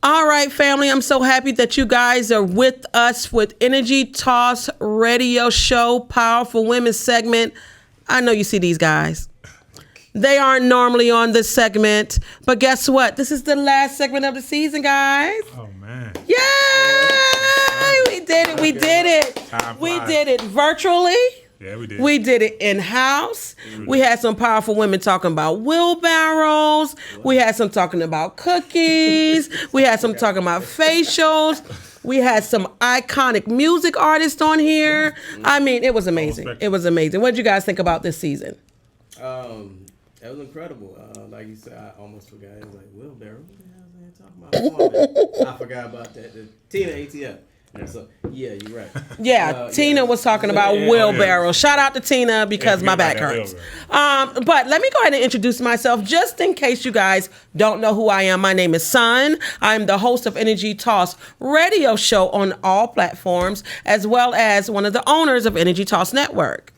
All right, family, I'm so happy that you guys are with us with Energy Toss Radio Show, Powerful Women segment. I know you see these guys. They aren't normally on this segment, but guess what? This is the last segment of the season, guys. Oh, man. Yay! We did it. We did it. We did it virtually. Yeah, we did. We did it in-house. We had some powerful women talking about wheelbarrows. We had some talking about cookies. We had some talking about facials. We had some iconic music artists on here. I mean, it was amazing. It was amazing. What did you guys think about this season? That was incredible. Like you said, I almost forgot. It was like, wheelbarrow? What the hell was I talking about? I forgot about that. The Tina ATF. So, yeah, you're right. Yeah, Tina was talking about wheelbarrows. Shout out to Tina because my back hurts. But let me go ahead and introduce myself just in case you guys don't know who I am. My name is Sun. I'm the host of Energy Toss Radio Show on all platforms, as well as one of the owners of Energy Toss Network.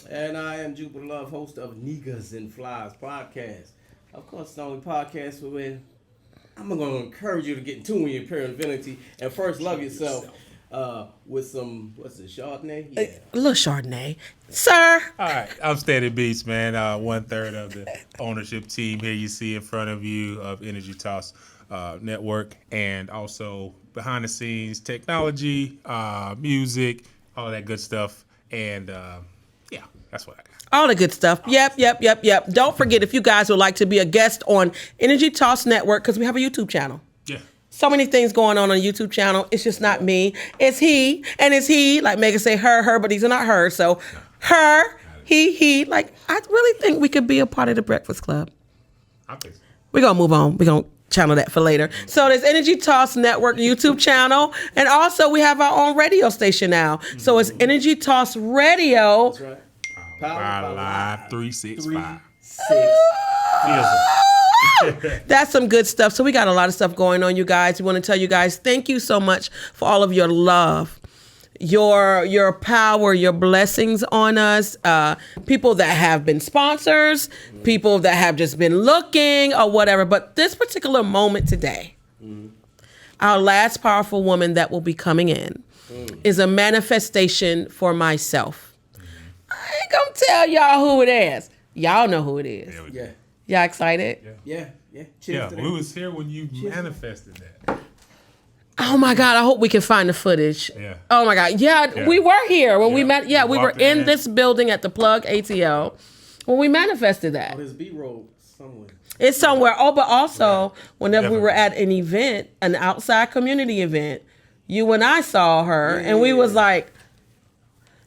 And I am Jupiter Love, host of Niggas and Flies podcast. Of course, it's the only podcast where I'm going to encourage you to get in tune with your pure divinity and first love yourself with some, what's it, Chardonnay? Yeah. A little Chardonnay. Sir. All right. I'm Steady Beats, man. 1/3 of the ownership team here you see in front of you of Energy Toss Network, and also behind the scenes technology, music, all that good stuff. And yeah, that's what I got. All the good stuff. Yep. Don't forget, if you guys would like to be a guest on Energy Toss Network, because we have a YouTube channel. Yeah. So many things going on a YouTube channel. It's just not me. It's he. And it's he. Like Megan say her, but these are not her. So her, he. Like, I really think we could be a part of the Breakfast Club. I think so. We're going to move on. We're going to channel that for later. So there's Energy Toss Network YouTube channel. And also we have our own radio station now. So it's Energy Toss Radio. That's right. Power Live 365. That's some good stuff. So we got a lot of stuff going on, you guys. We want to tell you guys thank you so much for all of your love, your power, your blessings on us. People that have been sponsors, people that have just been looking or whatever. But this particular moment today, our last powerful woman that will be coming in is a manifestation for myself. I ain't gonna tell y'all who it is. Y'all know who it is. Yeah. Y'all excited? Yeah. Yeah, we was here when you manifested that. Oh my God, I hope we can find the footage. Yeah. Oh my God. Yeah. We were here when we met. Yeah, we were in this building at the Plug ATL when we manifested that. Oh, there's B-roll somewhere. It's somewhere. Oh, but also, whenever we were at an event, an outside community event, you and I saw her and we was like,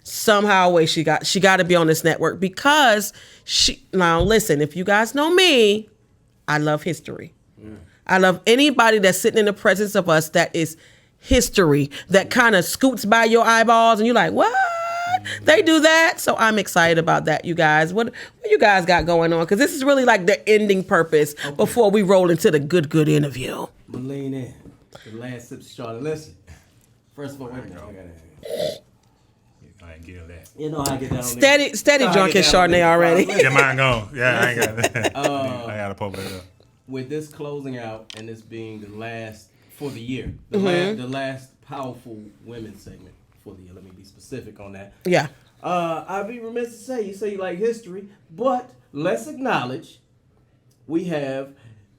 somehow way she got to be on this network because now listen, if you guys know me, I love history. I love anybody that's sitting in the presence of us that is history, that kind of scoots by your eyeballs and you're like, what? They do that? So I'm excited about that, you guys. What you guys got going on? Because this is really like the ending purpose before we roll into the good interview. I'm going to lean in. The last sip of Charlotte. Listen. First of all, wait a minute. I ain't get that. You know how I get down Steady drinking Chardonnay already. Yeah, mine gone. Yeah, I ain't got that. I got to pump it up. With this closing out and this being the last for the year, the last powerful women segment for the year. Let me be specific on that. Yeah. I'd be remiss to say, you say you like history, but let's acknowledge we have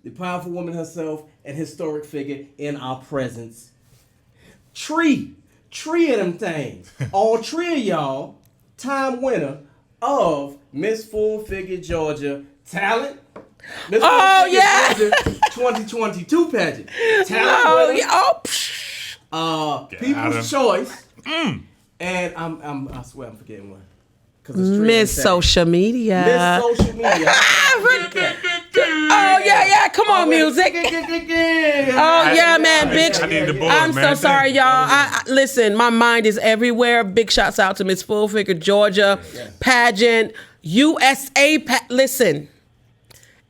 the powerful woman herself and historic figure in our presence. Tree of them things. All three of y'all, time winner of Miss Full Figure Georgia Talent. Miss Full Figure Georgia 2022 pageant. Talent winner. People's Choice. And I swear I'm forgetting one. Miss Social Media. Miss Social Media. Oh yeah, come on, music. Oh yeah, man, bitch. I'm so sorry, y'all. I listen, my mind is everywhere. Big shouts out to Miss Full Figure Georgia pageant, USA. Listen,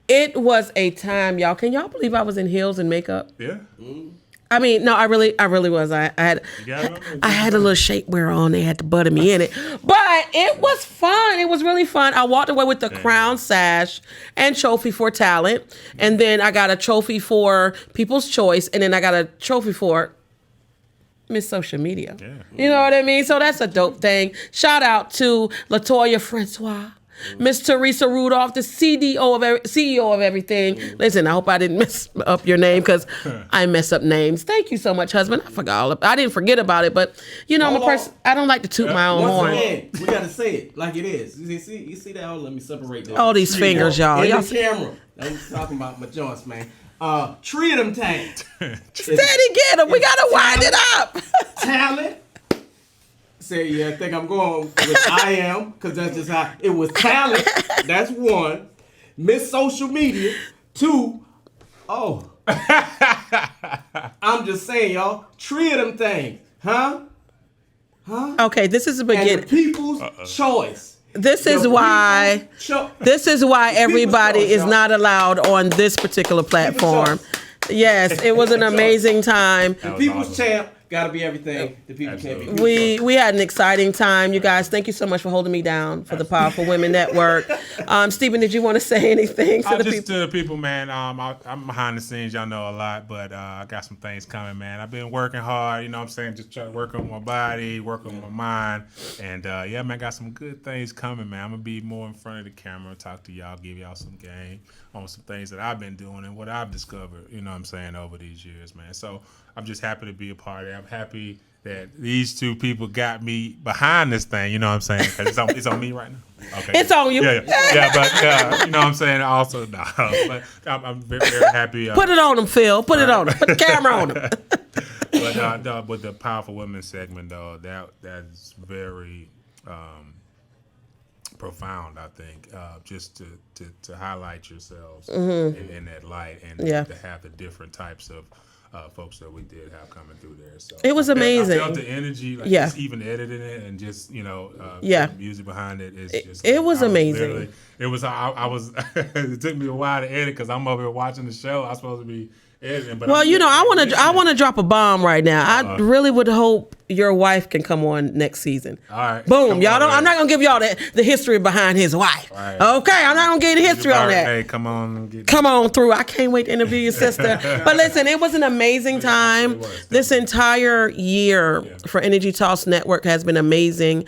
it was a time, y'all. Can y'all believe I was in heels and makeup? Yeah. I mean, no, I really was. I had a little shapewear on. They had to butter me in it, but it was fun. It was really fun. I walked away with the crown sash and trophy for talent, and then I got a trophy for People's Choice, and then I got a trophy for Miss Social Media. Yeah. You know what I mean? So that's a dope thing. Shout out to Latoya Francois. Miss Teresa Rudolph, the CEO of everything. Listen, I hope I didn't mess up your name because I mess up names. Thank you so much, husband. I forgot I didn't forget about it, but I'm a person. I don't like to toot my own horn. Again, we gotta say it like it is. You see that? Let me separate that. All these fingers, y'all. In the camera. I'm talking about my joints, man. Three of them tanks. Steady, get them. We gotta wind it up. Talent. Say, yeah, I think I'm going with I am, because that's just how it was. Talent, that's one. Miss Social Media, two. Oh. I'm just saying, y'all, three of them things. Huh? Okay, this is the beginning. And the People's Choice. This is why everybody is not allowed on this particular platform. Yes, it was an amazing time. The People's Champ. Gotta be everything. The people can't be. We had an exciting time, you guys. Thank you so much for holding me down for the Powerful Women Network. Stephen, did you want to say anything to the people? Just to the people, man. I'm behind the scenes. Y'all know a lot, but I got some things coming, man. I've been working hard. You know what I'm saying? Just trying to work on my body, work on my mind, and yeah, man, got some good things coming, man. I'm gonna be more in front of the camera, talk to y'all, give y'all some game on some things that I've been doing and what I've discovered. You know what I'm saying, over these years, man. So I'm just happy to be a part of it. I'm happy that these two people got me behind this thing, you know what I'm saying? Because it's on me right now. Okay. It's on you. Yeah, but you know what I'm saying? Also, no. But I'm very, very happy. Put it on them, Phil. Put it on them. Put the camera on them. But with the Powerful Women segment, though, that's very profound, I think, just to highlight yourselves in that light and to have the different types of folks that we did have coming through there. So it was amazing. I felt the energy, just even editing it and just the music behind it is just. It was amazing. It was. I was. It took me a while to edit because I'm over here watching the show. I'm supposed to be editing, but well, I want to drop a bomb right now. I really would hope your wife can come on next season. All right. Boom. Y'all don't. I'm not gonna give y'all the history behind his wife. Right. Okay. I'm not gonna give you the history on that. Hey, come on. Come on through. I can't wait to interview your sister. But listen, it was an amazing time. This entire year for Energy Talks Network has been amazing.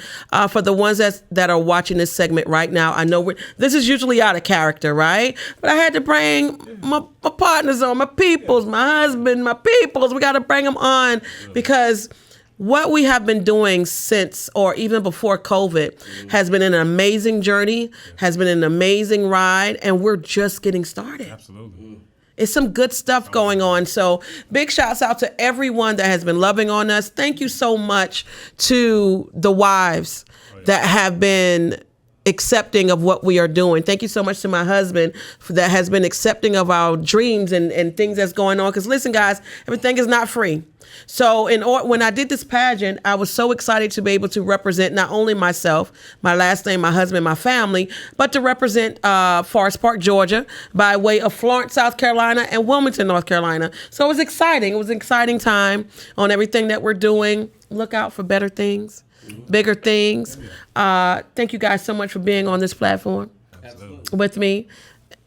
For the ones that are watching this segment right now, I know this is usually out of character, right? But I had to bring my partners on, my peoples, my husband, my peoples. We got to bring them on because what we have been doing since or even before COVID has been an amazing journey, has been an amazing ride, and we're just getting started. Absolutely. It's some good stuff going on. So big shouts out to everyone that has been loving on us. Thank you so much to the wives that have been accepting of what we are doing. Thank you so much to my husband that has been accepting of our dreams and things that's going on. Because listen, guys, everything is not free. So when I did this pageant, I was so excited to be able to represent not only myself, my last name, my husband, my family, but to represent Forest Park, Georgia, by way of Florence, South Carolina, and Wilmington, North Carolina. So it was exciting. It was an exciting time on everything that we're doing. Look out for better things, bigger things. Thank you guys so much for being on this platform with me.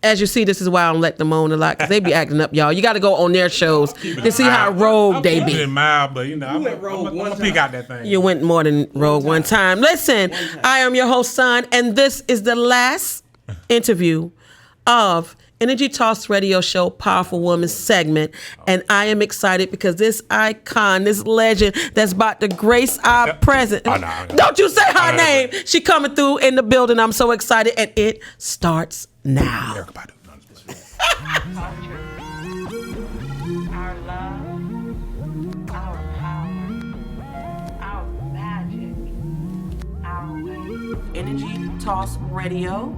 As you see, this is why I don't let them on a lot because they be acting up, y'all. You got to go on their shows to see how rogue they be. I'm mild, but I'm gonna peek out that thing. You went more than rogue one time. Listen, I am your host, Son, and this is the last interview of Energy Talks Radio Show Powerful Woman segment, and I am excited because this icon, this legend that's about to grace our presence. Don't you say her name. She coming through in the building. I'm so excited, and it starts now. Our love, our power, our magic, our way. Energy Talks Radio.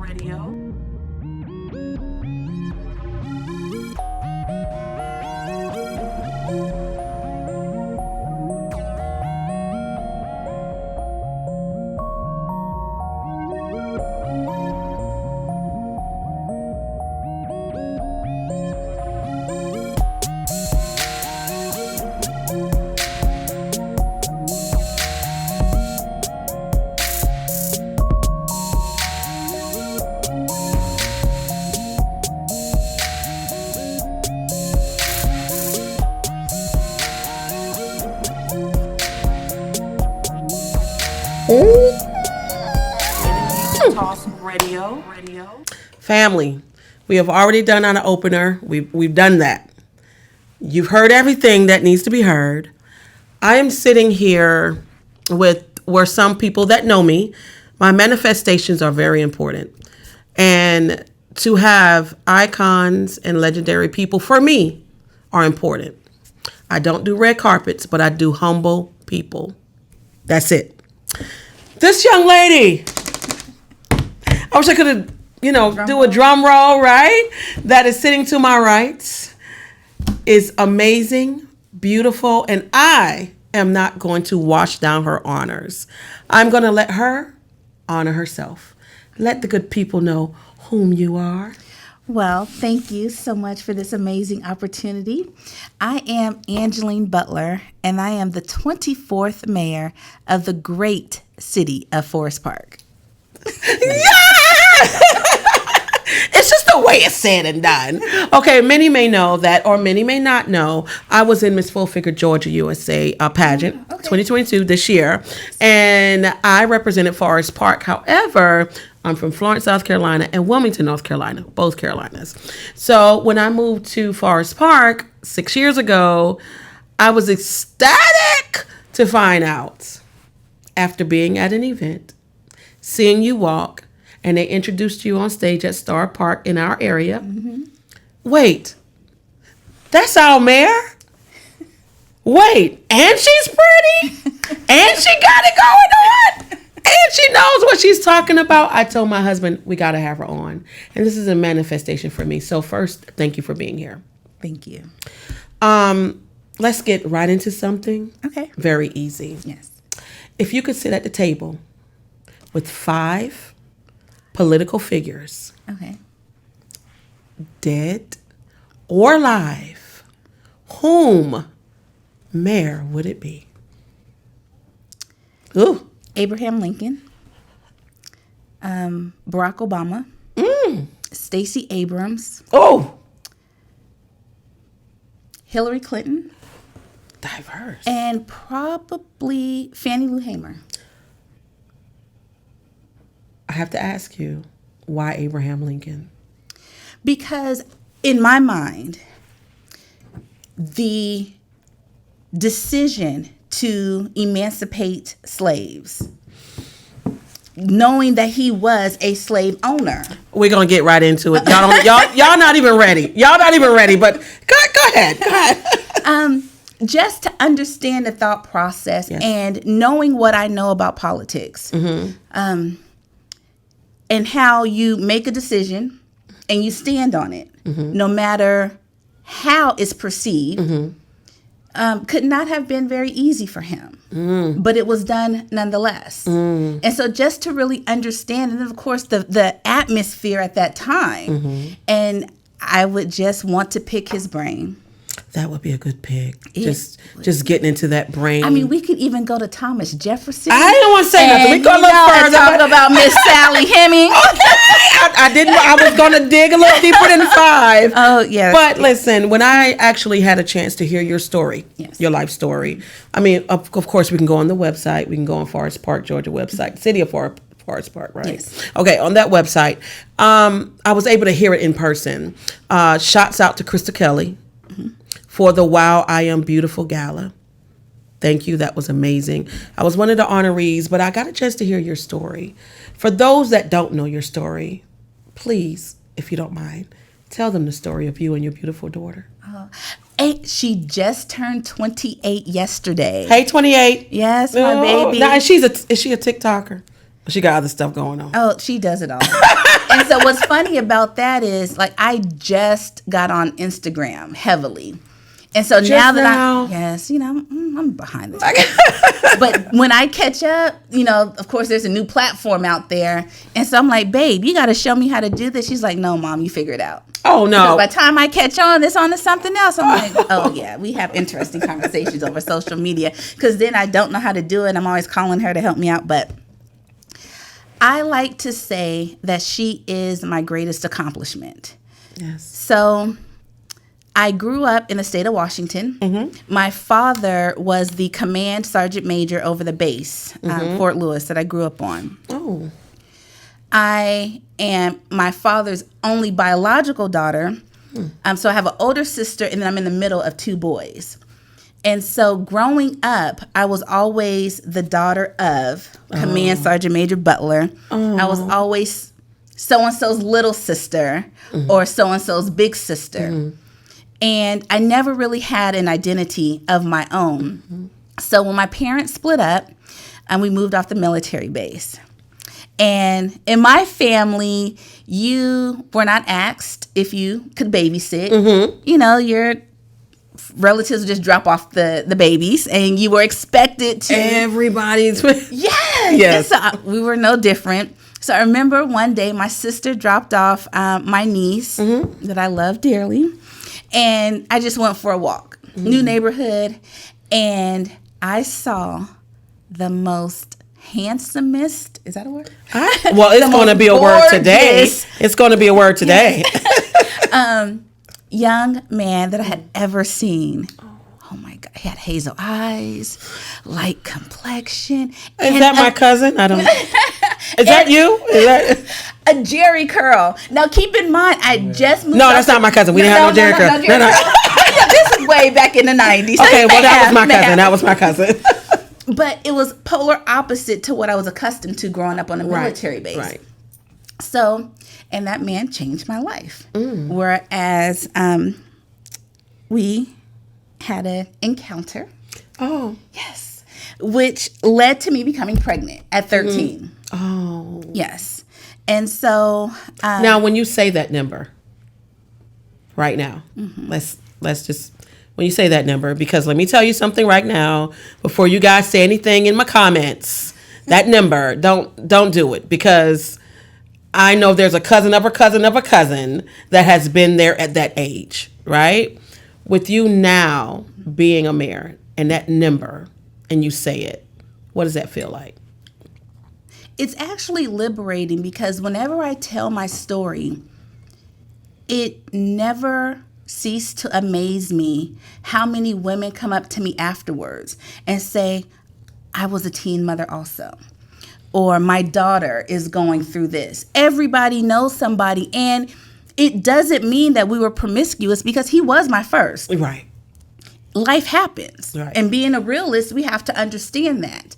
Family, we have already done an opener. We've done that. You've heard everything that needs to be heard. I am sitting here where some people that know me, my manifestations are very important. And to have icons and legendary people, for me, are important. I don't do red carpets, but I do humble people. That's it. This young lady, I wish I could have, do a drum roll, right? That is sitting to my right, is amazing, beautiful, and I am not going to wash down her honors. I'm going to let her honor herself. Let the good people know whom you are. Well, thank you so much for this amazing opportunity. I am Angelyne Butler, and I am the 24th mayor of the great city of Forest Park. Yeah! It's just the way it's said and done. Okay, many may know that, or many may not know, I was in Miss Full Figure Georgia USA pageant 2022 this year, and I represented Forest Park. However, I'm from Florence, South Carolina, and Wilmington, North Carolina, both Carolinas. So when I moved to Forest Park 6 years ago, I was ecstatic to find out, after being at an event, seeing you walk, and they introduced you on stage at Star Park in our area. Mm-hmm. Wait, that's our mayor? Wait, and she's pretty? And she got it going on? And she knows what she's talking about? I told my husband, we got to have her on. And this is a manifestation for me. So first, thank you for being here. Thank you. Let's get right into something. Okay. Very easy. Yes. If you could sit at the table with 5 political figures, Okay. dead or alive, whom mayor would it be? Ooh. Abraham Lincoln, Barack Obama, Stacey Abrams, Oh. Hillary Clinton, Diverse. and probably Fannie Lou Hamer. I have to ask you, why Abraham Lincoln? Because in my mind, the decision to emancipate slaves, knowing that he was a slave owner. We're gonna get right into it. Y'all not even ready. Y'all not even ready. But go ahead. Just to understand the thought process, Yes. and knowing what I know about politics, and how you make a decision and you stand on it, no matter how it's perceived. Could not have been very easy for him, but it was done nonetheless. And so just to really understand, and then of course the atmosphere at that time, and I would just want to pick his brain. That would be a good pick. Just getting into that brain. I mean, we could even go to Thomas Jefferson. I didn't want to say nothing. We go a little further. Talk about Miss Sally Hemings. I didn't. I was gonna dig a little deeper than 5. Oh yeah. But listen, when I actually had a chance to hear your story, Yes. your life story, I mean, of course, we can go on the website. We can go on Forest Park, Georgia website, City of Forest Park, right? Yes. Okay, on that website, I was able to hear it in person. Shouts out to Krista Kelly for the Wow, I Am Beautiful Gala. Thank you. That was amazing. I was one of the honorees, but I got a chance to hear your story. For those that don't know your story, please, if you don't mind, tell them the story of you and your beautiful daughter. She just turned 28 yesterday. Hey, 28. Yes, my baby. Now, is she a TikToker? She got other stuff going on. Oh, she does it all. And so what's funny about that is, like, I just got on Instagram heavily. And so now that yes, I'm behind the times. But when I catch up, of course, there's a new platform out there. And so I'm like, babe, you got to show me how to do this. She's like, no, Mom, you figure it out. Oh, no. So by the time I catch on, it's on to something else. I'm like, oh, yeah, we have interesting conversations over social media. Because then I don't know how to do it. I'm always calling her to help me out. But I like to say that she is my greatest accomplishment. Yes. So I grew up in the state of Washington. Mm-hmm. My father was the command sergeant major over the base, Fort Lewis, that I grew up on. Oh. I am my father's only biological daughter. So I have an older sister, and then I'm in the middle of 2 boys. And so growing up, I was always the daughter of Command Sergeant Major Butler. I was always so-and-so's little sister or so-and-so's big sister. And I never really had an identity of my own. So when my parents split up, and we moved off the military base. And in my family, you were not asked if you could babysit. You know, your relatives would just drop off the babies, and you were expected to. Everybody's. Yes. So we were no different. So I remember one day my sister dropped off my niece that I love dearly, and I just went for a walk. New neighborhood, and I saw the most handsomest, is that a word? Well, it's going to be a word today. It's going to be a word today. Young man that I had ever seen. Oh my God. He had hazel eyes, light complexion. Is that my cousin? I don't know. Is that you? Is that a Jerry curl? Now keep in mind, I just moved. No, that's not my cousin. We didn't have no Jerry curl. No. This is way back in the 90s. Okay, well, that was my cousin. That was my cousin. But it was polar opposite to what I was accustomed to growing up on a military base. Right. So, and that man changed my life. Whereas we had an encounter. Oh. Yes. Which led to me becoming pregnant at 13. Oh. Yes. And so. Now, when you say that number, right now, let's just. When you say that number, because let me tell you something right now, before you guys say anything in my comments, that number, don't do it, because I know there's a cousin of a cousin of a cousin that has been there at that age, right? With you now being a mayor and that number, and you say it, what does that feel like? It's actually liberating, because whenever I tell my story, it never ceased to amaze me how many women come up to me afterwards and say, I was a teen mother also, or my daughter is going through this. Everybody knows somebody, and it doesn't mean that we were promiscuous, because he was my first. Right. Life happens. Right. And being a realist, we have to understand that.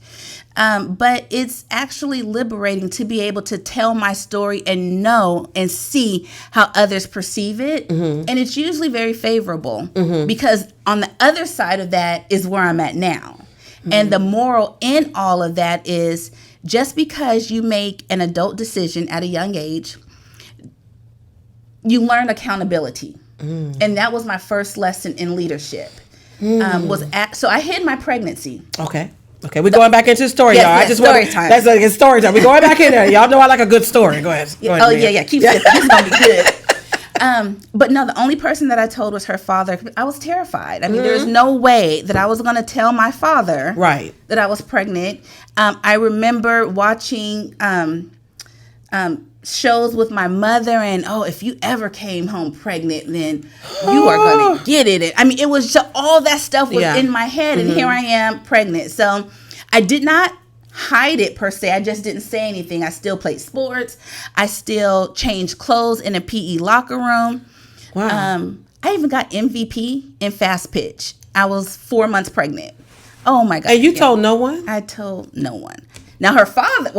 But it's actually liberating to be able to tell my story and know and see how others perceive it. And it's usually very favorable, because on the other side of that is where I'm at now. And the moral in all of that is, just because you make an adult decision at a young age, you learn accountability. And that was my first lesson in leadership. So I hid my pregnancy. Okay, we're going back into the story, y'all. Yes, story time. That's like a story time. We're going back in there. Y'all know I like a good story. Go ahead. Go ahead, yeah. Keep sipping. It's going to be good. But no, the only person that I told was her father. I was terrified. I mean, there was no way that I was going to tell my father that I was pregnant. I remember watching shows with my mother, and if you ever came home pregnant, then you are going to get it. I mean, it was just, all that stuff was in my head, and here I am pregnant. So I did not hide it per se. I just didn't say anything. I still played sports. I still changed clothes in a PE locker room. Wow. I even got MVP in fast pitch. I was 4 months pregnant. Oh my God. And you told no one? I told no one. Now her father.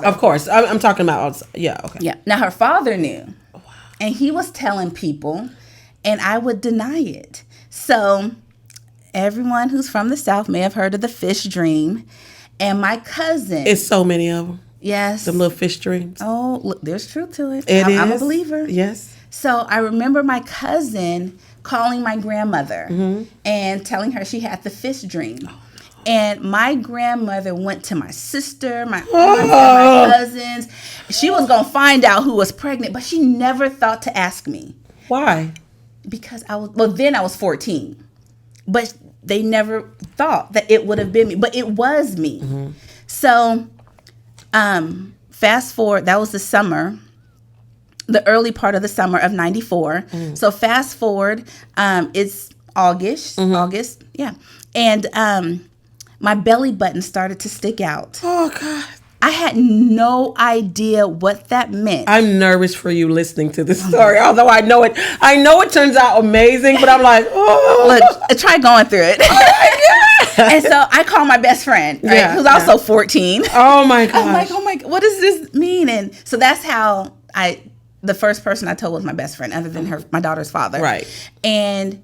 Of course. I'm talking about, okay. Yeah. Now her father knew. Wow. And he was telling people, and I would deny it. So everyone who's from the South may have heard of the fish dream. And my cousin. It's so many of them. Yes. Them little fish dreams. Oh, look, there's truth to it. I'm a believer. Yes. So I remember my cousin calling my grandmother and telling her she had the fish dream. Oh, no. And my grandmother went to my sister, my aunts, and my cousins. She was going to find out who was pregnant, but she never thought to ask me. Why? Because then I was 14. But they never thought that it would have been me. But it was me. So fast forward, that was the summer, the early part of the summer of 94. So fast forward, it's August, yeah. And my belly button started to stick out. Oh, God. I had no idea what that meant. I'm nervous for you listening to this story, although I know it turns out amazing, but I'm like, oh. Look, try going through it. And so I called my best friend, right, who's also 14. Oh my gosh. I'm like, oh my, what does this mean? And so that's how the first person I told was my best friend, other than my daughter's father. Right. And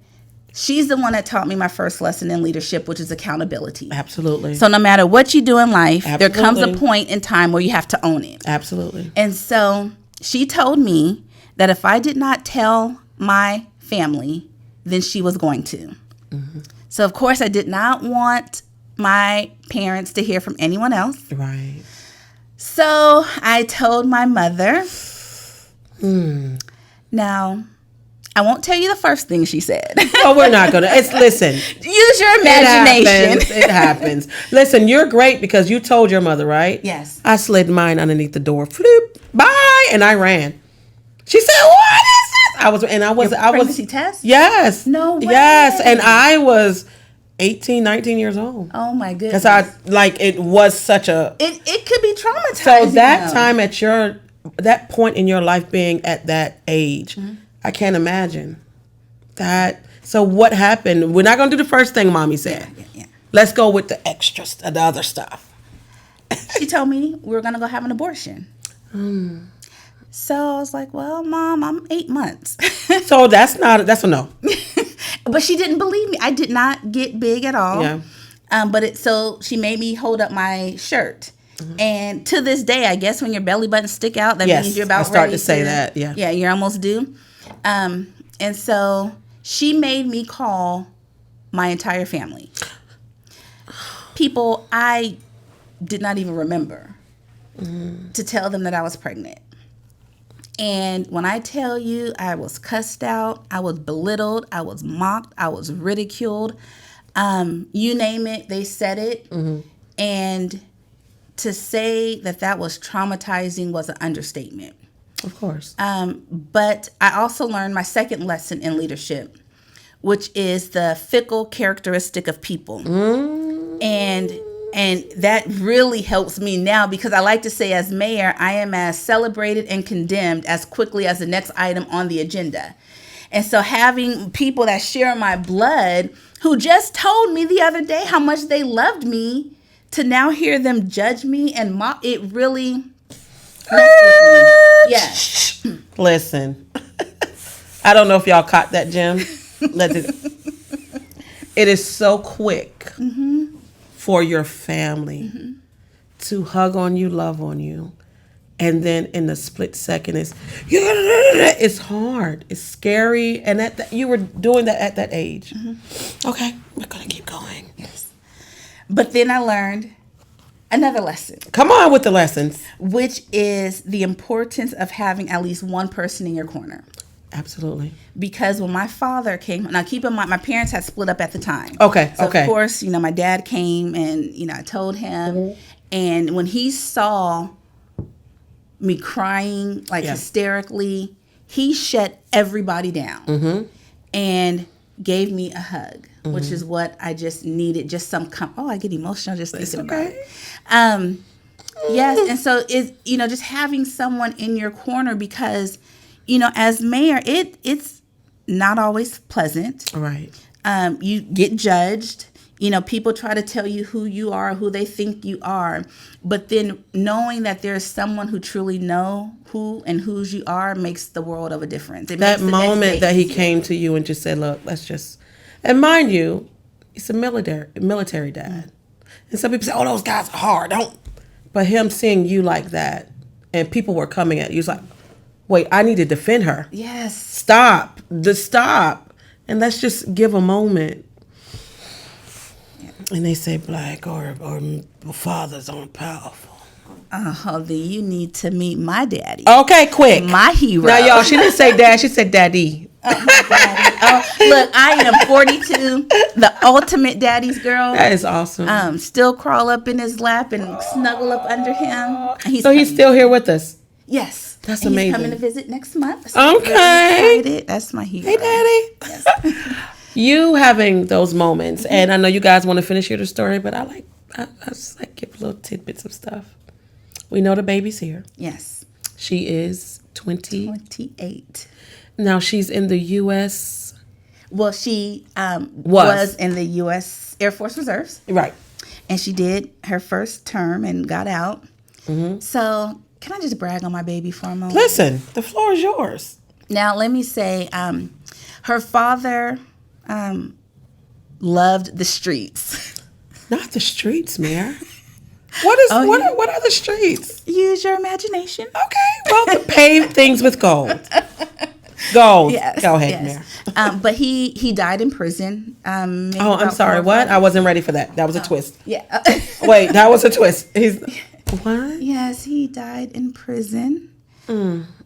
she's the one that taught me my first lesson in leadership, which is accountability. Absolutely. So no matter what you do in life, there comes a Absolutely. point in time where you have to own it. Absolutely. And so she told me that if I did not tell my family, then she was going to. Mm-hmm. So, of course, I did not want my parents to hear from anyone else. Right. So I told my mother. Now, I won't tell you the first thing she said. Oh, we're not going to. Listen. Use your imagination. It happens. Listen, you're great because you told your mother, right? Yes. I slid mine underneath the door. Flip. Bye. And I ran. She said, what is this? I was Pregnancy test? Yes. No way. Yes. And I was 18, 19 years old. Oh my goodness. Because it was such a. It could be traumatizing. So that time that point in your life being at that age, I can't imagine that. So what happened? We're not going to do the first thing Mommy said. Yeah. Let's go with the extras, the other stuff. She told me we were going to go have an abortion. So I was like, well, Mom, I'm 8 months. So that's a no. But she didn't believe me. I did not get big at all. Yeah. So she made me hold up my shirt. And to this day, I guess when your belly buttons stick out, that means you're about ready. I start to say that, yeah. Yeah, you're almost due. And so she made me call my entire family. People I did not even remember to tell them that I was pregnant. And when I tell you I was cussed out, I was belittled, I was mocked, I was ridiculed, you name it, they said it. And to say that was traumatizing was an understatement. Of course. But I also learned my second lesson in leadership, which is the fickle characteristic of people. And that really helps me now because I like to say as mayor, I am as celebrated and condemned as quickly as the next item on the agenda. And so having people that share my blood who just told me the other day how much they loved me, to now hear them judge me and mock, it really messed with me. Yes. Listen, I don't know if y'all caught that, Jim. It is so quick for your family to hug on you, love on you, and then in the split second, it's hard, it's scary, and you were doing that at that age. Okay, we're gonna keep going. Yes. But then I learned another lesson. Come on with the lessons. Which is the importance of having at least one person in your corner. Absolutely. Because when my father came, now keep in mind, my parents had split up at the time. Okay, so okay. Of course, my dad came and, I told him. And when he saw me crying, hysterically, he shut everybody down and gave me a hug, which is what I just needed. Just some, I get emotional just thinking about it. Yes, and so it's, just having someone in your corner because, as mayor, it's not always pleasant. Right. You get judged. People try to tell you who you are, who they think you are. But then knowing that there's someone who truly know who and whose you are makes the world of a difference. That moment that he came to you and just said, look, and mind you, he's a military dad. And some people say, oh, those guys are hard. But him seeing you like that and people were coming at you, he's like, wait, I need to defend her. Yes. Stop. And let's just give a moment. And they say black or fathers aren't powerful. Then you need to meet my daddy. Okay, quick. My hero. Now, y'all, she didn't say dad. She said daddy. Oh, my daddy. Look, I am 42, the ultimate daddy's girl. That is awesome. Still crawl up in his lap and snuggle up under him. He's still here with us. Yes. That's and amazing. He's coming to visit next month. So okay. That's my hero. Hey, daddy. Yes. You having those moments, and I know you guys want to finish your story, but I just give little tidbits of stuff. We know the baby's here. Yes. She is 20. 28. Now she's in the U.S. Well, she was in the U.S. Air Force Reserves. Right. And she did her first term and got out. So can I just brag on my baby for a moment? Listen, the floor is yours. Now, let me say, her father loved the streets. Not the streets, Mayor. What are the streets? Use your imagination. Okay, well, to pave things with gold. Gold. Yes. Go ahead, Yes. Mayor. But he died in prison. Maybe Oh, I'm about sorry. 4 or What? 5 I wasn't ready for that. That was a twist. Yeah. Wait, that was a twist. He's what? Yes, he died in prison.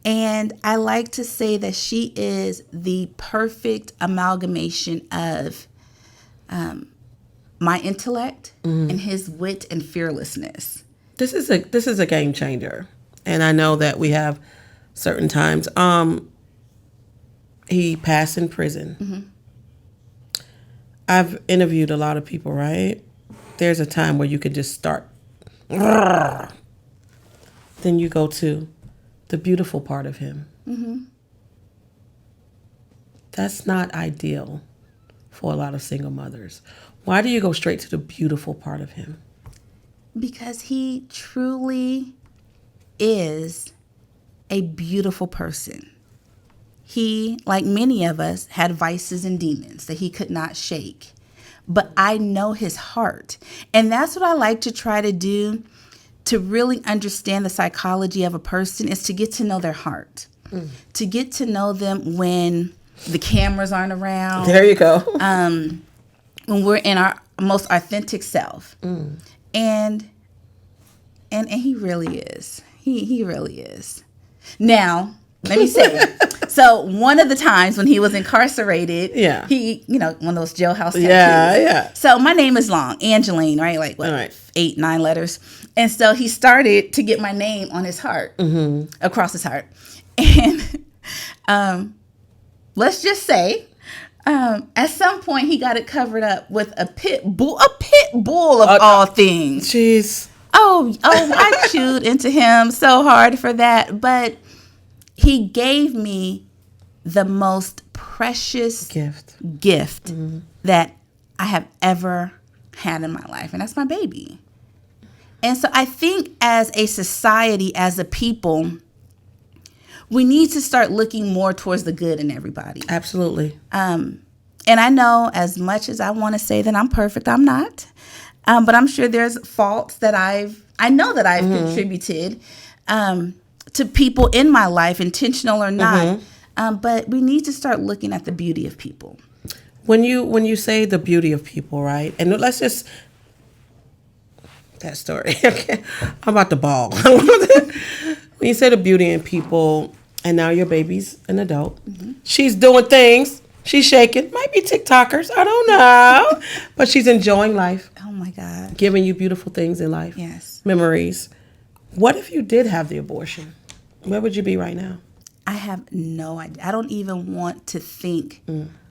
And I like to say that she is the perfect amalgamation of my intellect and his wit and fearlessness. This is a game changer, and I know that we have certain times. He passed in prison. I've interviewed a lot of people. Right, there's a time where you can just start. Then you go to the beautiful part of him. That's not ideal for a lot of single mothers. Why do you go straight to the beautiful part of him? Because he truly is a beautiful person. He, like many of us, had vices and demons that he could not shake. But I know his heart. And that's what I like to try to do to really understand the psychology of a person, is to get to know their heart. To get to know them when the cameras aren't around. There you go. When we're in our most authentic self. And he really is. He really is. Now, let me say, so one of the times when he was incarcerated, he, one of those jailhouse tattoos. Yeah. So my name is long, Angelyne, right? Like what, Right. 8, 9 letters. And so he started to get my name on his heart, across his heart. And let's just say, at some point he got it covered up with a pit bull of all things. Jeez. Oh, I chewed into him so hard for that. But he gave me the most precious gift that I have ever had in my life. And that's my baby. And so I think as a society, as a people, we need to start looking more towards the good in everybody. Absolutely. And I know, as much as I want to say that I'm perfect, I'm not. But I'm sure there's faults that I know that I've contributed to people in my life, intentional or not. But we need to start looking at the beauty of people. When you say the beauty of people, right? And let's just that story. Okay, I'm about to ball. When you say the beauty in people, and now your baby's an adult, she's doing things. She's shaking. Might be TikTokers. I don't know. But she's enjoying life. Oh, my God. Giving you beautiful things in life. Yes. Memories. What if you did have the abortion? Where would you be right now? I have no idea. I don't even want to think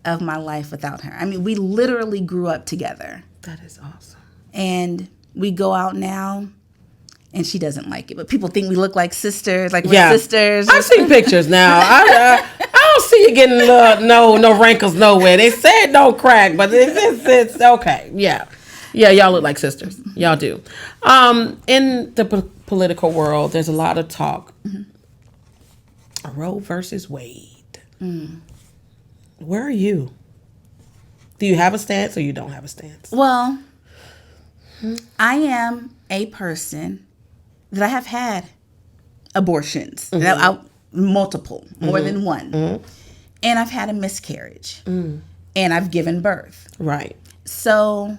of my life without her. I mean, we literally grew up together. That is awesome. And we go out now, and she doesn't like it. But people think we look like sisters, like we're sisters. I've seen pictures now. I don't see you getting no wrinkles nowhere. They said no crack, but it's okay. Yeah, y'all look like sisters. Y'all do. In the political world, there's a lot of talk. Roe versus Wade. Where are you? Do you have a stance or you don't have a stance? Well, I am a person that I have had abortions, multiple, more than one. And I've had a miscarriage. And I've given birth. Right. So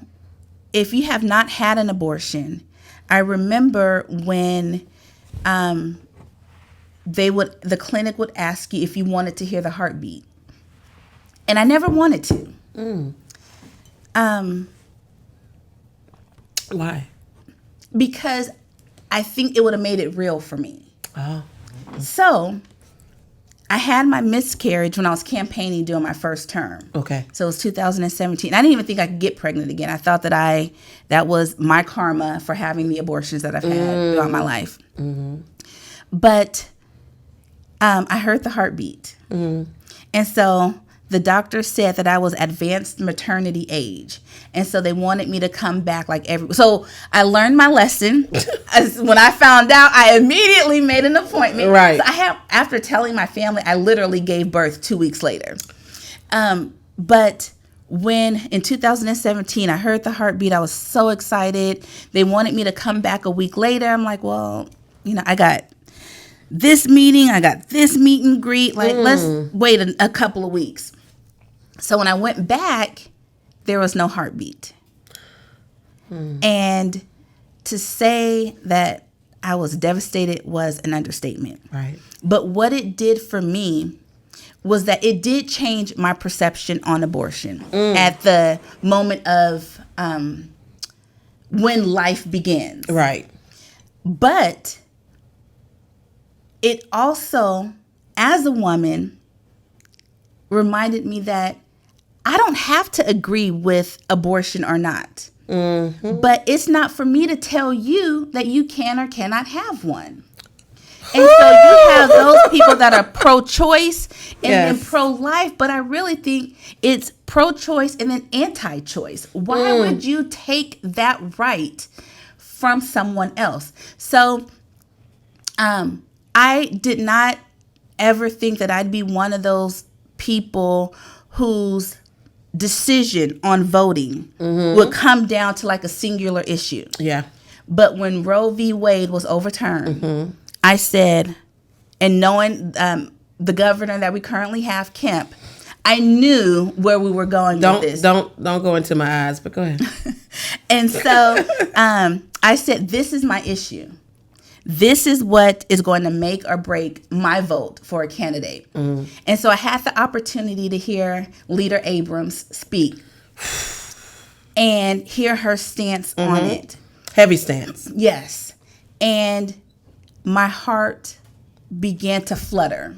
if you have not had an abortion, I remember when the clinic would ask you if you wanted to hear the heartbeat. And I never wanted to. Why? Because I think it would have made it real for me. Oh. So I had my miscarriage when I was campaigning during my first term. Okay. So it was 2017. I didn't even think I could get pregnant again. I thought that was my karma for having the abortions that I've had throughout my life. But I heard the heartbeat. And so the doctor said that I was advanced maternity age. And so they wanted me to come back so I learned my lesson. When I found out, I immediately made an appointment. Right. So after telling my family, I literally gave birth 2 weeks later. But when in 2017, I heard the heartbeat, I was so excited. They wanted me to come back a week later. I'm like, well, I got this meeting, I got this meet and greet. Let's wait a couple of weeks. So when I went back, there was no heartbeat. And to say that I was devastated was an understatement. Right. But what it did for me was that it did change my perception on abortion at the moment of when life begins. Right. But it also, as a woman, reminded me that I don't have to agree with abortion or not. But it's not for me to tell you that you can or cannot have one. And so you have those people that are pro-choice and then pro-life, but I really think it's pro-choice and then anti-choice. Why would you take that right from someone else? So I did not ever think that I'd be one of those people whose decision on voting would come down to a singular issue. Yeah. But when Roe v. Wade was overturned, I said, and knowing the governor that we currently have, Kemp, I knew where we were going with this. Don't go into my eyes, but go ahead. And so I said, this is my issue. This is what is going to make or break my vote for a candidate. And so I had the opportunity to hear Leader Abrams speak and hear her stance on it. Heavy stance. Yes. And my heart began to flutter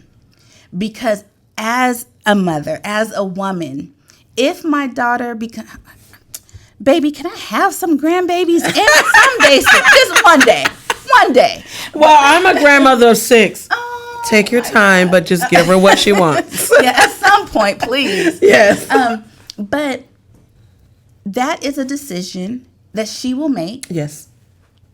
because as a mother, as a woman, if my daughter baby, can I have some grandbabies? And someday, just one day. Well, I'm a grandmother of 6. Oh, Take your time, but just give her what she wants. Yeah, at some point, please. Yes. But that is a decision that she will make. Yes.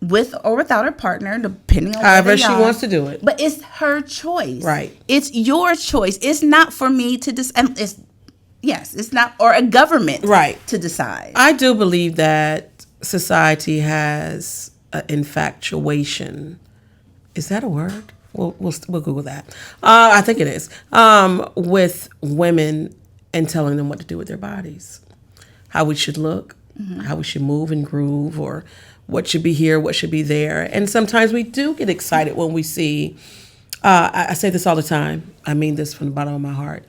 With or without her partner, depending on However whether she wants to do it. But it's her choice. Right. It's your choice. It's not for me to it's not, or a government to decide. I do believe that society has an infatuation. Is that a word? We'll Google that. I think it is. With women and telling them what to do with their bodies. How we should look, how we should move and groove, or what should be here, what should be there. And sometimes we do get excited when we see, I say this all the time. I mean this from the bottom of my heart.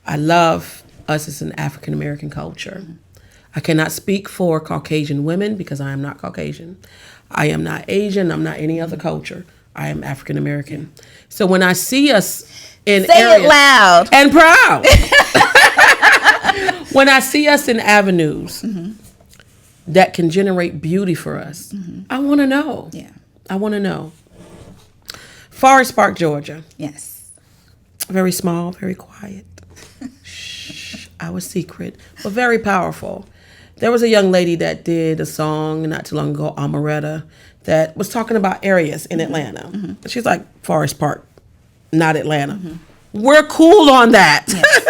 I love us as an African-American culture. I cannot speak for Caucasian women because I am not Caucasian. I am not Asian. I'm not any other culture. I am African-American. So when I see us in Say areas, it loud. and proud. When I see us in avenues that can generate beauty for us, I want to know. Yeah. I want to know. Forest Park, Georgia. Yes. Very small, very quiet. Shh, our secret, but very powerful. There was a young lady that did a song not too long ago, Amaretta, that was talking about areas in Atlanta. She's like, Forest Park, not Atlanta. We're cool on that. Yes.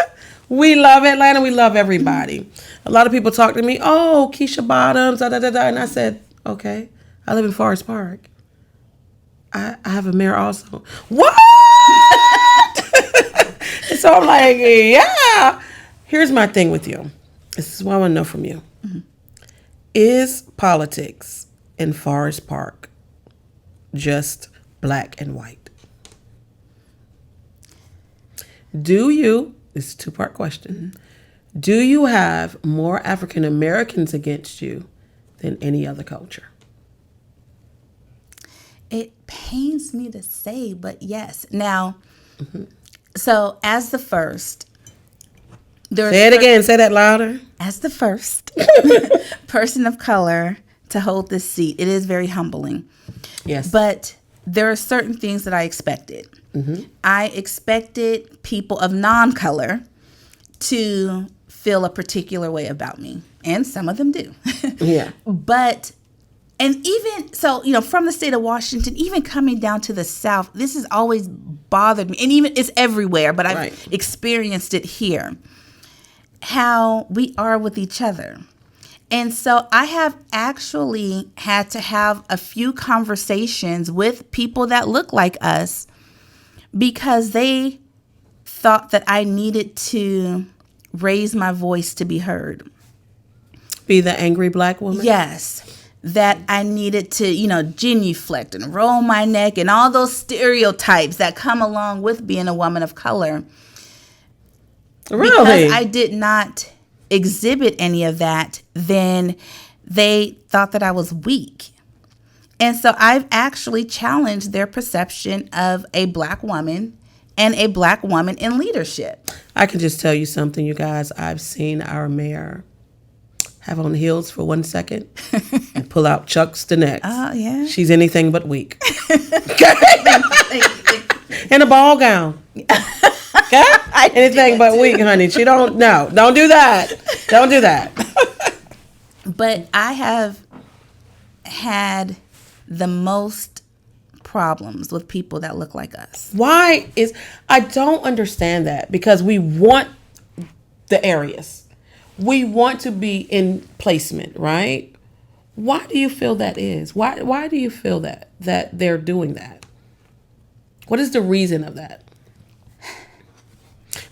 We love Atlanta. We love everybody. A lot of people talk to me, oh, Keisha Bottoms, da, da, da, da. And I said, okay, I live in Forest Park. I have a mayor also. What? So I'm like, yeah. Here's my thing with you. This is what I want to know from you. Is politics in Forest Park just black and white? Do you, this is a two-part question, do you have more African Americans against you than any other culture? It pains me to say, but yes. Now, so as the first, say it again, say that louder. As the first person of color to hold this seat, it is very humbling. Yes. But there are certain things that I expected. I expected people of non-color to feel a particular way about me, and some of them do. Yeah. But, and even, so, from the state of Washington, even coming down to the South, this has always bothered me. And even, it's everywhere, but I've experienced it here. How we are with each other. And so I have actually had to have a few conversations with people that look like us because they thought that I needed to raise my voice to be heard. Be the angry black woman? Yes. That I needed to, genuflect and roll my neck and all those stereotypes that come along with being a woman of color. Really? Because I did not exhibit any of that, then they thought that I was weak. And so I've actually challenged their perception of a black woman and a black woman in leadership. I can just tell you something, you guys. I've seen our mayor have on heels for 1 second and pull out Chucks to next. Oh, yeah. She's anything but weak. In a ball gown. Okay? Anything but weak, honey. She don't do that. Don't do that. But I have had the most problems with people that look like us. I don't understand that, because we want the areas. We want to be in placement, right? Why do you feel that is? Why do you feel that they're doing that? What is the reason of that?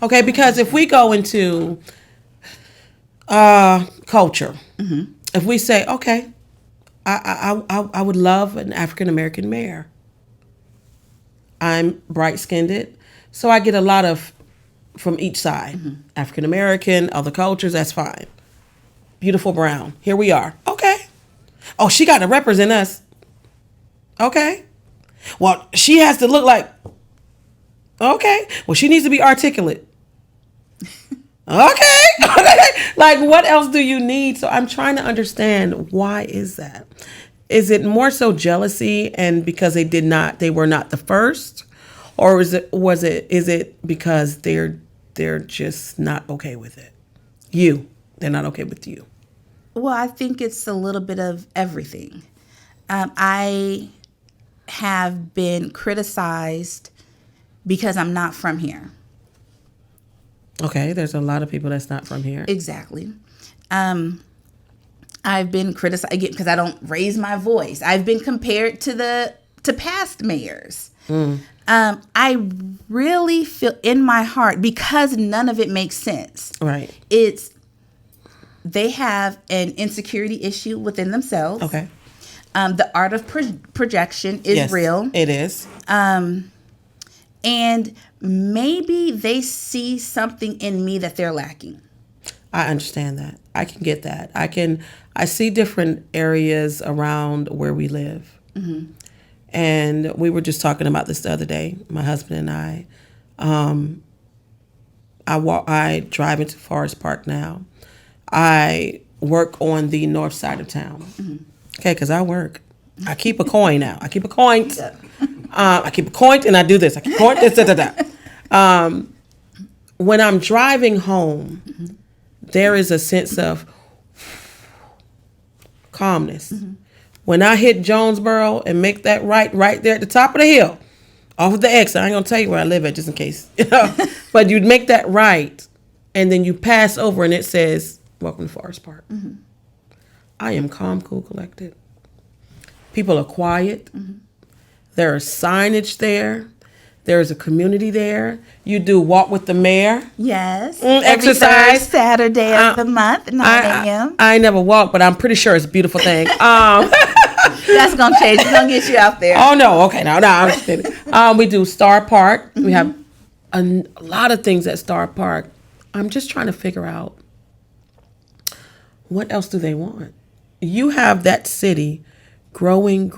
Okay, because if we go into culture, if we say, okay, I would love an African American mayor. I'm bright skinned, so I get a lot of from each side. African American, other cultures, that's fine. Beautiful brown. Here we are. Okay. Oh, she got to represent us. Okay. Well, she has to look like. Okay. Well, she needs to be articulate. Okay. Like, what else do you need? So I'm trying to understand, why is that? Is it more so jealousy and because they were not the first, or is it because they're just not okay with it? They're not okay with you. Well, I think it's a little bit of everything. I have been criticized because I'm not from here. Okay, there's a lot of people that's not from here. Exactly. I've been criticized again because I don't raise my voice. I've been compared to past mayors. I really feel in my heart, because none of it makes sense. Right. They have an insecurity issue within themselves. Okay. The art of projection is real. It is. And maybe they see something in me that they're lacking. I understand that. I can get that. I see different areas around where we live. And we were just talking about this the other day, my husband and I. I drive into Forest Park now. I work on the north side of town. Okay, because I work. I keep a coin now. I keep a coin. I keep a coin and I do this. I keep a coin, this, da. When I'm driving home, there is a sense of calmness. When I hit Jonesboro and make that right there at the top of the hill, off of the exit, I ain't gonna tell you where I live at just in case, but you make that right, and then you pass over and it says, "Welcome to Forest Park." I am calm, cool, collected. People are quiet. There is signage there. There is a community there. You do walk with the mayor. Yes. Exercise. Every third Saturday of the month, 9 a.m. I never walk, but I'm pretty sure it's a beautiful thing. That's going to change. It's going to get you out there. Oh, no. Okay. No. I'm just kidding. We do Star Park. We have a lot of things at Star Park. I'm just trying to figure out, what else do they want? You have that city growing.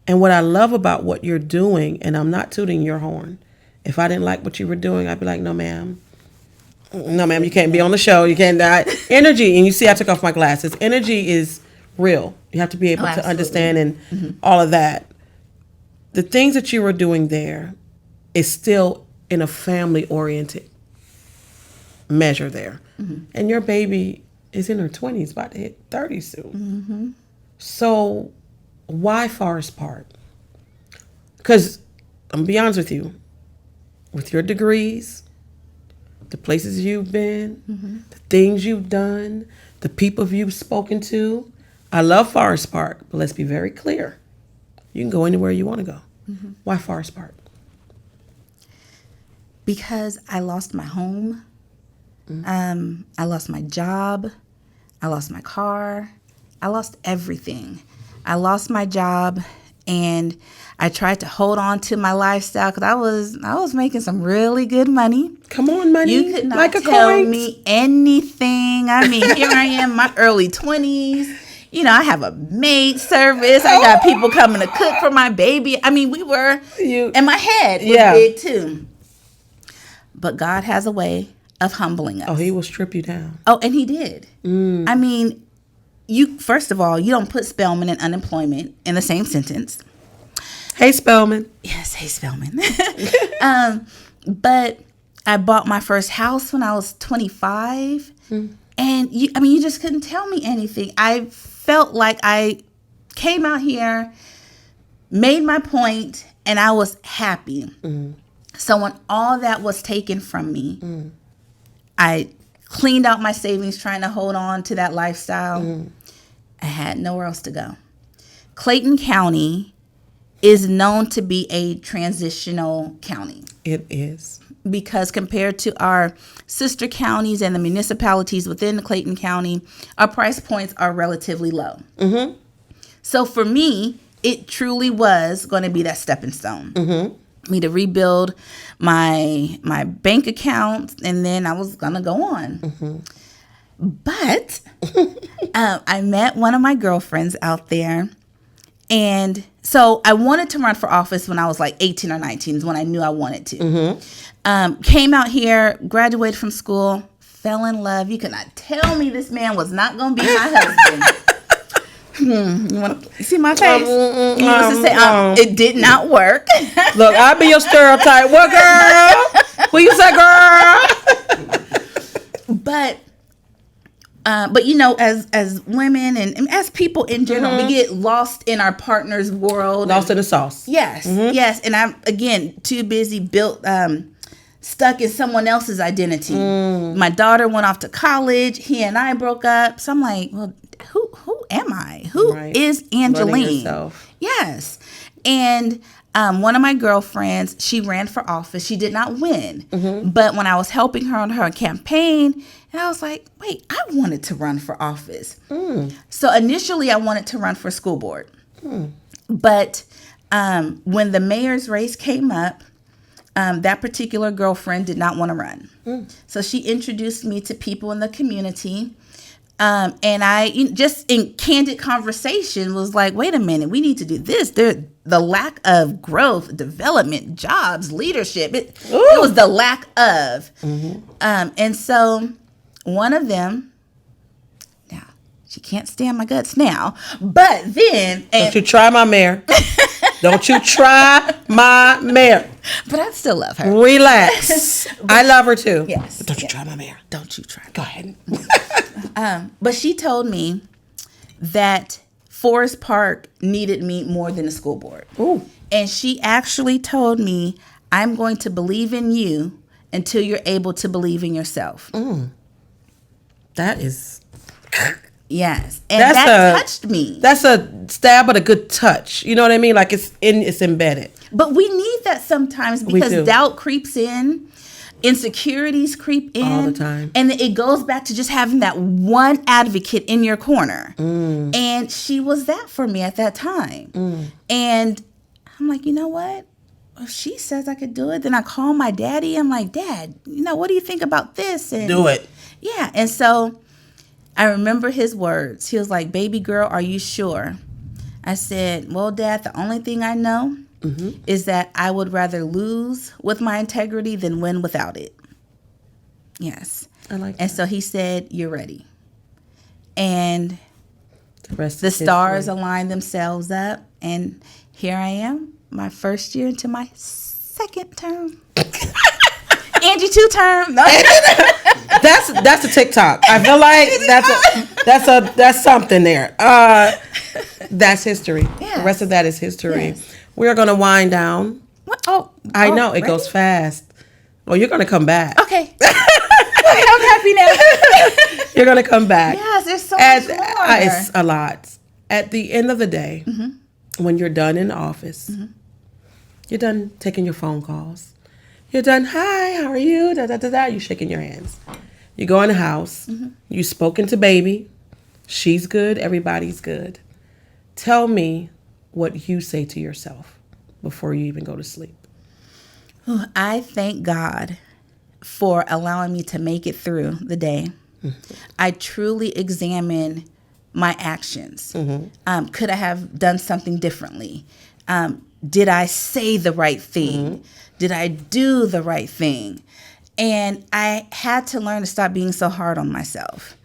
And what I love about what you're doing, and I'm not tooting your horn. If I didn't like what you were doing, I'd be like, no, ma'am. No, ma'am, you can't be on the show. You can't die. Energy, and you see I took off my glasses. Energy is real. You have to be able to understand and all of that. the things that you were doing there is still in a family-oriented measure there. And your baby is in her 20s, about to hit 30 soon. So why Forest Park? Because I'm going to be honest with you, with your degrees, the places you've been, the things you've done, the people you've spoken to, I love Forest Park, but let's be very clear. You can go anywhere you want to go. Why Forest Park? Because I lost my home. I lost my job. I lost my car. I lost everything. I lost my job, and I tried to hold on to my lifestyle because I was making some really good money. Come on, money. You could not like a tell coin. me anything. I mean, here I am, my early 20s. You know, I have a maid service. I got people coming to cook for my baby. I mean, and my head was big too. But God has a way of humbling us. Oh, he will strip you down. Oh, and he did. I mean, first of all, you don't put Spelman and unemployment in the same sentence. Hey, Spelman. Yes, hey, Spelman. But I bought my first house when I was 25. And you just couldn't tell me anything. I felt like I came out here, made my point, and I was happy. So when all that was taken from me, I cleaned out my savings trying to hold on to that lifestyle. I had nowhere else to go. Clayton County is known to be a transitional county. It is. Because compared to our sister counties and the municipalities within the Clayton County, our price points are relatively low. So for me, it truly was going to be that stepping stone. Me to rebuild my bank account, and then I was going to go on. But I met one of my girlfriends out there. And so I wanted to run for office when I was like 18 or 19 is when I knew I wanted to. Came out here, graduated from school, fell in love. You could not tell me this man was not going to be my husband. You see my face? You used to say, it did not work. Look, I'll be your stereotype. What, girl? What you say, girl? But you know, as women and as people in general, we get lost in our partner's world. Lost in the sauce. Yes, yes. And I'm, again, too busy stuck in someone else's identity. My daughter went off to college. He and I broke up. So I'm like, well, who am I? Who is Angelyne? Yes. And one of my girlfriends, she ran for office. She did not win. But when I was helping her on her campaign, and I was like, wait, I wanted to run for office. So initially I wanted to run for school board. But when the mayor's race came up, that particular girlfriend did not want to run. So she introduced me to people in the community. And I just in candid conversation was like, wait a minute, we need to do this. The lack of growth, development, jobs, leadership, it was the lack of. And so one of them, now she can't stand my guts now, but then. Don't you try my mayor. Don't you try my mayor. But I still love her. Relax. I love her too. Yes. But don't you try my mayor. Don't you try. Go ahead. But she told me that Forest Park needed me more than the school board. And she actually told me, I'm going to believe in you until you're able to believe in yourself. That is... Yes. And that touched me. That's a stab, but a good touch. You know what I mean? Like it's embedded. But we need that sometimes because doubt creeps in. Insecurities creep in. All the time. And it goes back to just having that one advocate in your corner. And she was that for me at that time. And I'm like, you know what? If she says I could do it, then I call my daddy. I'm like, Dad, what do you think about this? And do it. Yeah. And so I remember his words. He was like, baby girl, are you sure? I said, well, Dad, the only thing I know is that I would rather lose with my integrity than win without it. Yes. I like that. And so he said, you're ready. And the stars aligned themselves up. And here I am. my first year into my second term. Angie 2 term. No. That's a TikTok. I feel like that's something there. That's history. Yes. The rest of that is history. Yes. We are going to wind down. What? Oh, I know it right? goes fast. Oh, you're going to come back. Okay. I'm happy now. You're going to come back. Yes, there's so much more. It's a lot. At the end of the day, when you're done in the office, you're done taking your phone calls. You're done, hi, how are you? Da, da, da, da. You're shaking your hands. You go in the house. You've spoken to baby. She's good. Everybody's good. Tell me what you say to yourself before you even go to sleep. I thank God for allowing me to make it through the day. I truly examine my actions. Could I have done something differently? Did I say the right thing? Did I do the right thing? And I had to learn to stop being so hard on myself,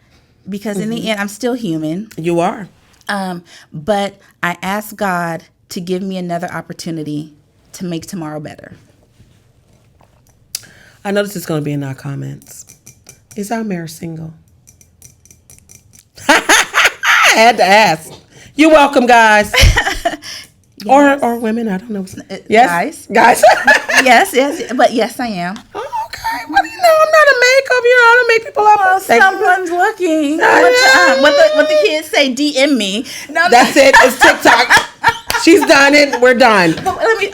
because in the end, I'm still human. You are. But I asked God to give me another opportunity to make tomorrow better. I know this is going to be in our comments. Is our mayor single? I had to ask. You're welcome, guys. Yes. Or women, I don't know. Yes? Guys. Yes, but yes, I am. Oh, okay. Well, I'm not a makeup. I don't make people up. Well, someone's looking. What the kids say, DM me. No, that's it. It's TikTok. She's done it. We're done.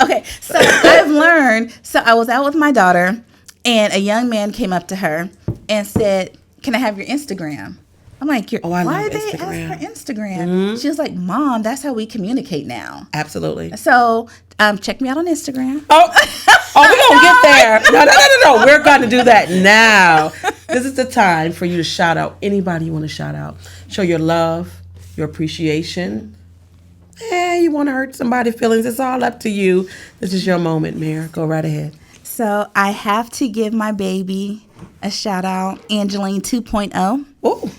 Okay, so I've learned. So I was out with my daughter, and a young man came up to her and said, "Can I have your Instagram?" I'm like, why love did they Instagram. ask for Instagram? She was like, Mom, that's how we communicate now. Absolutely. So check me out on Instagram. Oh, we're going to get there. No. We're going to do that now. This is the time for you to shout out anybody you want to shout out. Show your love, your appreciation. You want to hurt somebody's feelings. It's all up to you. This is your moment, Mayor. Go right ahead. So I have to give my baby a shout out, Angelyne 2.0. Oh.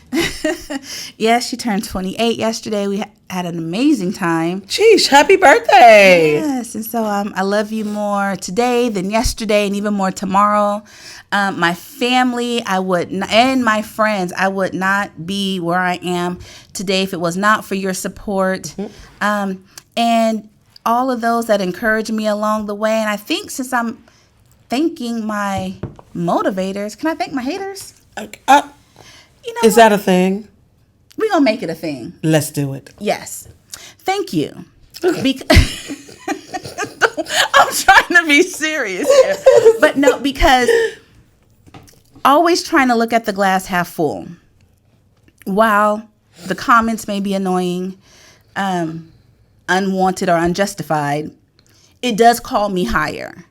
Yes, she turned 28 yesterday. We had an amazing time. Sheesh, happy birthday. Yes, and so I love you more today than yesterday, and even more tomorrow. My family, and my friends, I would not be where I am today if it was not for your support. And all of those that encouraged me along the way. And I think since I'm thanking my motivators, can I thank my haters? Is that a thing? We're going to make it a thing. Let's do it. Yes. Thank you. Because I'm trying to be serious here. But no, because always trying to look at the glass half full. While the comments may be annoying, unwanted or unjustified, it does call me higher.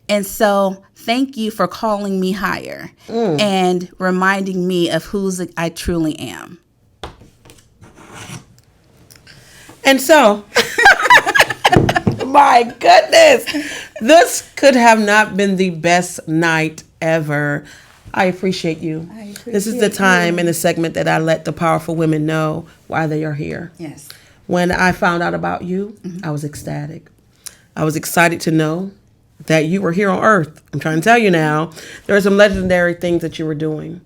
And so thank you for calling me higher and reminding me of who I truly am. And so, my goodness, this could have not been the best night ever. I appreciate you. This is the time in the segment that I let the powerful women know why they are here. Yes. When I found out about you, I was ecstatic. I was excited to know that you were here on Earth. I'm trying to tell you now, there are some legendary things that you were doing.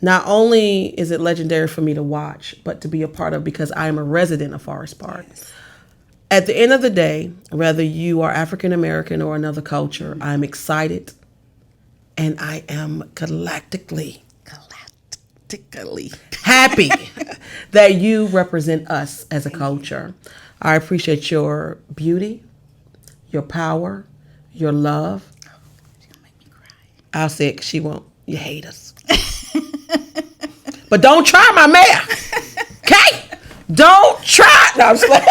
Not only is it legendary for me to watch, but to be a part of, because I am a resident of Forest Park. Yes. At the end of the day, whether you are African American or another culture, I'm excited, and I am galactically happy that you represent us as a culture. I appreciate your beauty, your power, your love. Oh, she's gonna make me cry. I'll say it 'cause she won't. You hate us. But don't try my mayor. Okay? Don't try. No, I'm just like,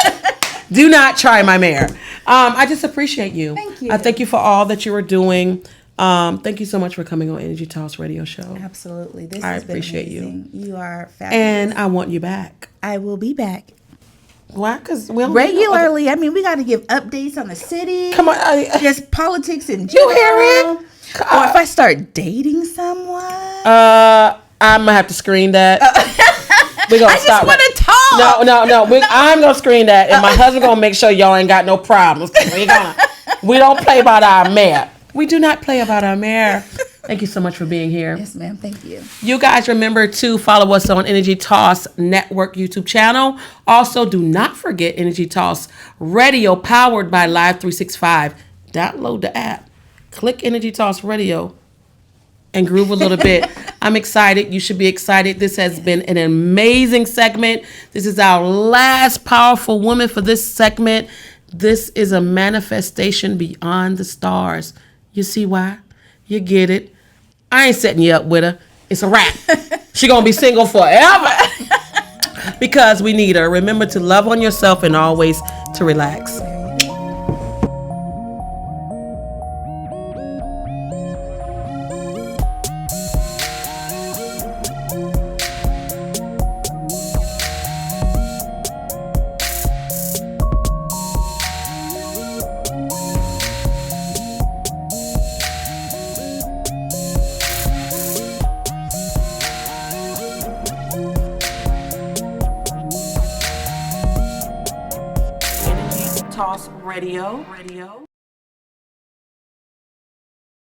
do not try my mayor. I just appreciate you. Thank you. I thank you for all that you are doing. Thank you so much for coming on Energy Talks radio show. Absolutely. This I has been appreciate amazing. You are fabulous. And I want you back. I will be back. Why? Because we don't regularly. I mean, we got to give updates on the city. Come on. Just politics in general. You hear it? Or if I start dating someone. I'm going to have to screen that. We're gonna I just want to talk. I'm gonna screen that, and my husband gonna make sure y'all ain't got no problems. We don't play about our mayor. We do not play about our mayor. Thank you so much for being here. Yes, ma'am. Thank you. You guys remember to follow us on Energy Toss Network YouTube channel. Also, do not forget Energy Toss Radio, powered by Live 365. Download the app. Click Energy Toss Radio and groove a little bit. I'm excited. You should be excited. This has been an amazing segment. This is our last powerful woman for this segment. This is a manifestation beyond the stars. You see why? You get it. I ain't setting you up with her. It's a wrap. She gonna be single forever because we need her. Remember to love on yourself and always to relax. Toss Radio.